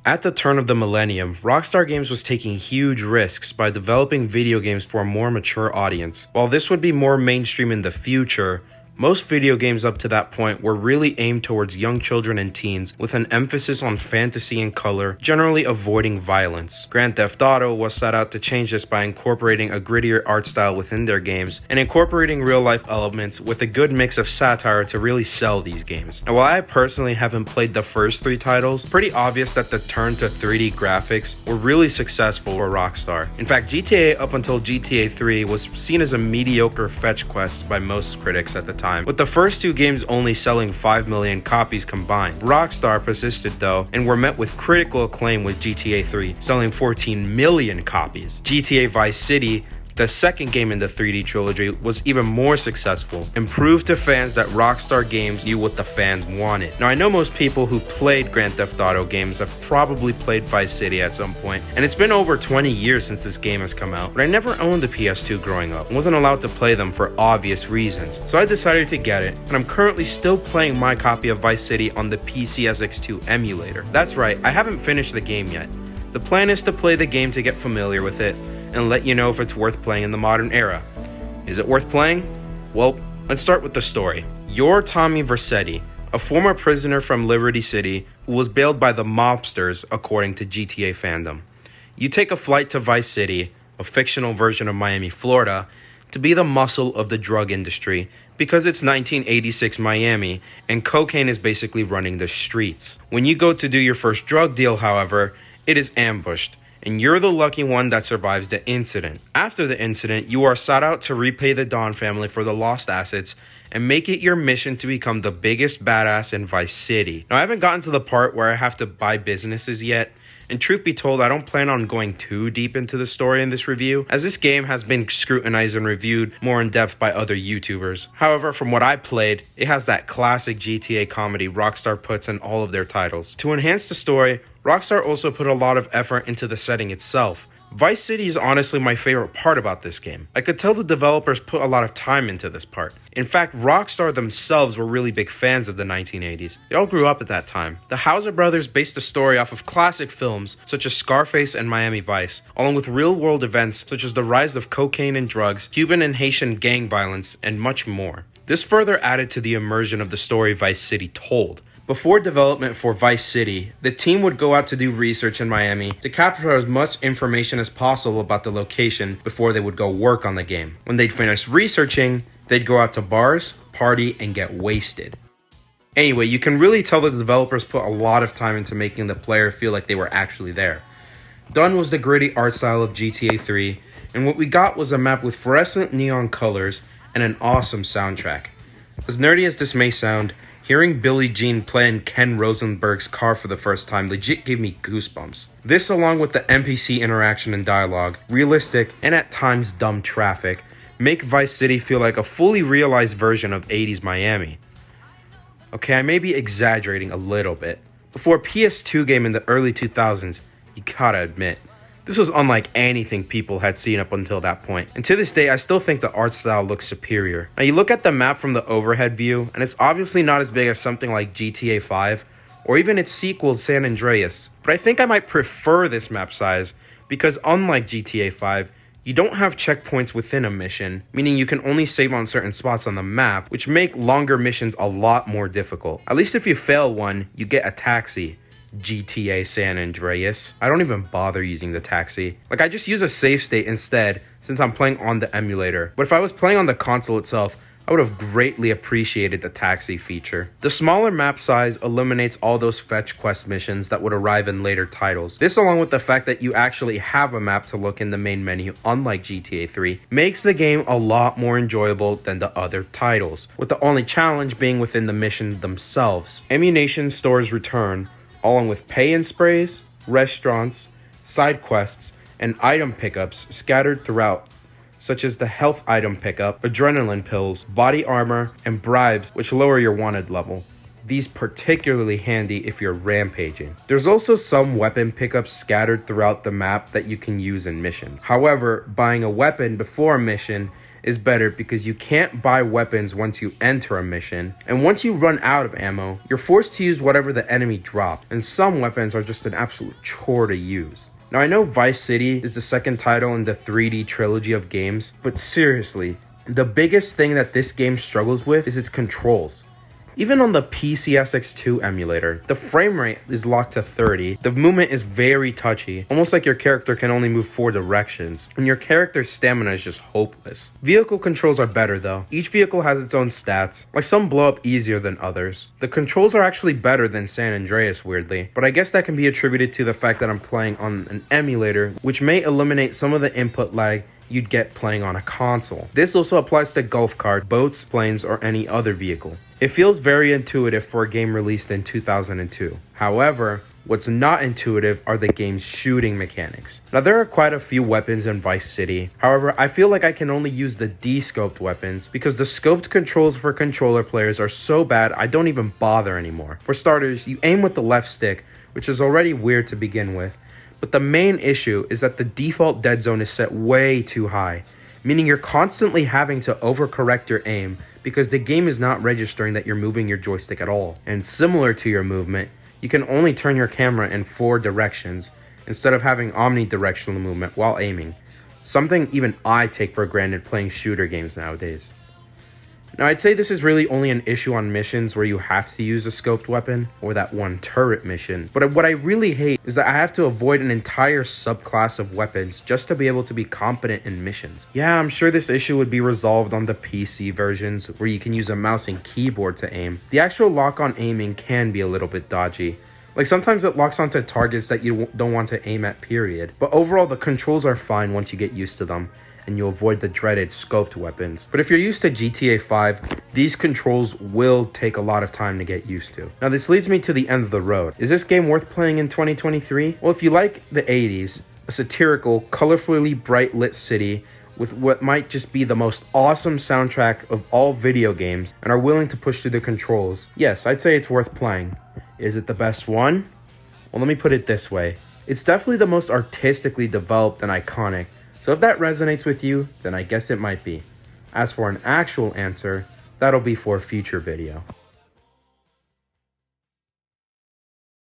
At the turn of the millennium, Rockstar Games was taking huge risks by developing video games for a more mature audience. While this would be more mainstream in the future, most video games up to that point were really aimed towards young children and teens with an emphasis on fantasy and color, generally avoiding violence. Grand Theft Auto was set out to change this by incorporating a grittier art style within their games and incorporating real-life elements with a good mix of satire to really sell these games. Now, while I personally haven't played the first three titles, pretty obvious that the turn to 3D graphics were really successful for Rockstar. In fact, GTA up until GTA 3 was seen as a mediocre fetch quest by most critics at the time, with the first two games only selling 5 million copies combined. Rockstar persisted though, and were met with critical acclaim with GTA 3, selling 14 million copies. GTA Vice City, the second game in the 3D trilogy, was even more successful and proved to fans that Rockstar Games knew what the fans wanted. Now, I know most people who played Grand Theft Auto games have probably played Vice City at some point, and it's been over 20 years since this game has come out, but I never owned a PS2 growing up and wasn't allowed to play them for obvious reasons. So I decided to get it, and I'm currently still playing my copy of Vice City on the PCSX2 emulator. That's right, I haven't finished the game yet. The plan is to play the game to get familiar with it, and let you know if it's worth playing in the modern era. Is it worth playing? Well, let's start with the story. You're Tommy Vercetti, a former prisoner from Liberty City who was bailed by the mobsters according to GTA fandom. You take a flight to Vice City, a fictional version of Miami, Florida, to be the muscle of the drug industry because it's 1986 Miami and cocaine is basically running the streets. When you go to do your first drug deal, however, it is ambushed, and you're the lucky one that survives the incident. After the incident, you are sought out to repay the Don family for the lost assets and make it your mission to become the biggest badass in Vice City. Now, I haven't gotten to the part where I have to buy businesses yet, and truth be told, I don't plan on going too deep into the story in this review, as this game has been scrutinized and reviewed more in depth by other YouTubers. However, from what I played, it has that classic GTA comedy Rockstar puts in all of their titles. To enhance the story, Rockstar also put a lot of effort into the setting itself. Vice City is honestly my favorite part about this game. I could tell the developers put a lot of time into this part. In fact, Rockstar themselves were really big fans of the 1980s. They all grew up at that time. The Hauser brothers based the story off of classic films such as Scarface and Miami Vice, along with real-world events such as the rise of cocaine and drugs, Cuban and Haitian gang violence, and much more. This further added to the immersion of the story Vice City told. Before development for Vice City, the team would go out to do research in Miami to capture as much information as possible about the location before they would go work on the game. When they'd finish researching, they'd go out to bars, party, and get wasted. Anyway, you can really tell that the developers put a lot of time into making the player feel like they were actually there. Done was the gritty art style of GTA 3, and what we got was a map with fluorescent neon colors and an awesome soundtrack. As nerdy as this may sound, hearing Billie Jean play in Ken Rosenberg's car for the first time legit gave me goosebumps. This, along with the NPC interaction and dialogue, realistic and at times dumb traffic, make Vice City feel like a fully realized version of 80s Miami. Okay, I may be exaggerating a little bit, but for a PS2 game in the early 2000s, you gotta admit, this was unlike anything people had seen up until that point, and to this day I still think the art style looks superior. Now you look at the map from the overhead view, and it's obviously not as big as something like GTA 5, or even its sequel San Andreas, but I think I might prefer this map size, because unlike GTA 5, you don't have checkpoints within a mission, meaning you can only save on certain spots on the map, which make longer missions a lot more difficult. At least if you fail one, you get a taxi. GTA San Andreas. I don't even bother using the taxi. Like, I just use a save state instead since I'm playing on the emulator. But if I was playing on the console itself, I would have greatly appreciated the taxi feature. The smaller map size eliminates all those fetch quest missions that would arrive in later titles. This, along with the fact that you actually have a map to look in the main menu, unlike GTA 3, makes the game a lot more enjoyable than the other titles, with the only challenge being within the missions themselves. Ammunition stores return, along with pay-in sprays, restaurants, side quests, and item pickups scattered throughout, such as the health item pickup, adrenaline pills, body armor, and bribes which lower your wanted level. These particularly handy if you're rampaging. There's also some weapon pickups scattered throughout the map that you can use in missions. However, buying a weapon before a mission is better because you can't buy weapons once you enter a mission, and once you run out of ammo, you're forced to use whatever the enemy drops, and some weapons are just an absolute chore to use. Now I know Vice City is the second title in the 3D trilogy of games, but seriously, the biggest thing that this game struggles with is its controls. Even on the PCSX2 emulator, the frame rate is locked to 30, the movement is very touchy, almost like your character can only move 4 directions, and your character's stamina is just hopeless. Vehicle controls are better though. Each vehicle has its own stats, like some blow up easier than others. The controls are actually better than San Andreas weirdly, but I guess that can be attributed to the fact that I'm playing on an emulator, which may eliminate some of the input lag you'd get playing on a console. This also applies to golf carts, boats, planes, or any other vehicle. It feels very intuitive for a game released in 2002. However, what's not intuitive are the game's shooting mechanics. Now there are quite a few weapons in Vice City, however I feel like I can only use the de-scoped weapons because the scoped controls for controller players are so bad I don't even bother anymore. For starters, you aim with the left stick, which is already weird to begin with, but the main issue is that the default dead zone is set way too high, meaning you're constantly having to overcorrect your aim because the game is not registering that you're moving your joystick at all. And similar to your movement, you can only turn your camera in 4 directions instead of having omnidirectional movement while aiming, something even I take for granted playing shooter games nowadays. Now I'd say this is really only an issue on missions where you have to use a scoped weapon, or that one turret mission, but what I really hate is that I have to avoid an entire subclass of weapons just to be able to be competent in missions. Yeah, I'm sure this issue would be resolved on the PC versions where you can use a mouse and keyboard to aim. The actual lock-on aiming can be a little bit dodgy. Like sometimes it locks onto targets that you don't want to aim at period, but overall the controls are fine once you get used to them, and you avoid the dreaded scoped weapons. But if you're used to GTA 5, these controls will take a lot of time to get used to. Now this leads me to the end of the road. Is this game worth playing in 2023? Well, if you like the 80s, a satirical, colorfully bright lit city with what might just be the most awesome soundtrack of all video games and are willing to push through the controls, yes, I'd say it's worth playing. Is it the best one? Well, let me put it this way. It's definitely the most artistically developed and iconic, so if that resonates with you, then I guess it might be. As for an actual answer, that'll be for a future video.